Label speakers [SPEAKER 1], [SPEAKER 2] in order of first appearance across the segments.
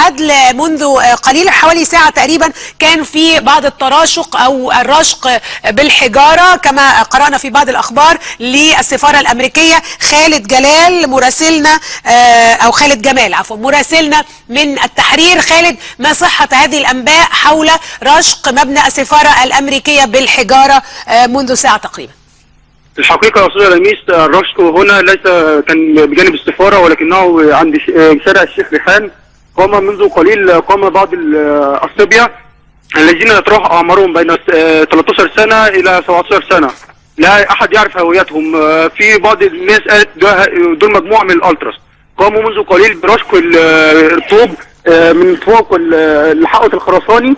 [SPEAKER 1] عدل، منذ قليل حوالي ساعة تقريبا كان في بعض التراشق أو الرشق بالحجارة كما قرأنا في بعض الأخبار للسفارة الأمريكية. خالد جلال مراسلنا أو خالد جمال عفوا مراسلنا من التحرير. خالد، ما صحة هذه الأنباء حول رشق مبنى السفارة الأمريكية بالحجارة منذ ساعة تقريبا؟
[SPEAKER 2] الحقيقة يا أستاذ لميس، الرشق هنا ليس كان بجانب السفارة ولكنه عند شارع الشيخ ريحان. قام منذ قليل بعض الصبية الذين يتراوح أعمارهم بين 13 سنة إلى 17 سنة، لا أحد يعرف هويتهم. في بعض الناس قالت دول مجموعة من الألتراس. قاموا منذ قليل برشق الطوب من فوق الحائط الخرساني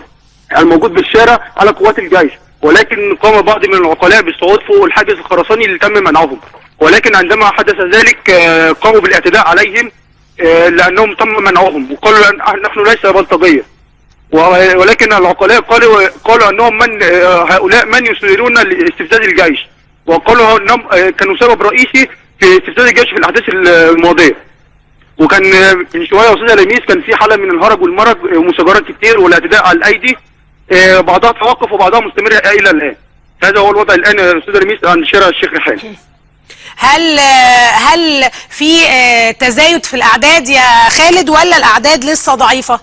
[SPEAKER 2] الموجود بالشارع على قوات الجيش، ولكن قام بعض من العقلاء بالصعود فوق الحاجز الخرساني اللي تم منعهم. ولكن عندما حدث ذلك قاموا بالاعتداء عليهم لأنهم تم منعهم، وقالوا نحن ليس بلطجية. ولكن العقلاء قالوا أنهم هؤلاء من يصيرون لاستفزاز الجيش، وقالوا أنهم كانوا سبب رئيسي في استفزاز الجيش في الأحداث الماضية. وكان من شوية يا أستاذ لميس كان في حالة من الهرج والمرج ومشاجرات كتير والاعتداء على الأيدي، بعضها توقف وبعضها مستمر إلى الآن. هذا هو الوضع الآن يا أستاذ لميس عند شارع الشيخ ريحان.
[SPEAKER 1] هل في تزايد في الأعداد يا خالد ولا الأعداد لسه ضعيفة؟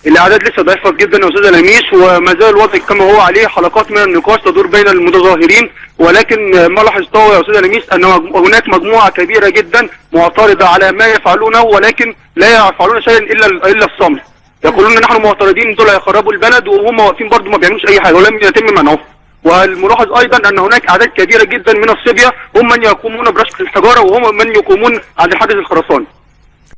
[SPEAKER 2] الأعداد لسه ضعيفة جدا يا أستاذ لميس، وما زال الوضع كما هو عليه. حلقات من النقاش تدور بين المتظاهرين، ولكن ما لاحظته يا أستاذ لميس أن هناك مجموعة كبيرة جدا معترضة على ما يفعلونه، ولكن لا يفعلون شيئا إلا الصمت. يقولون نحن معترضين، دول هيخربوا البلد، وهم واقفين برضه ما بيعملوش أي حاجة ولم يتم منعهم. والملاحظ ايضا ان هناك اعداد كبيره جدا من الصبيه هم من يقومون برشق الحجاره وهم من يقومون عند الحاجز الخرساني.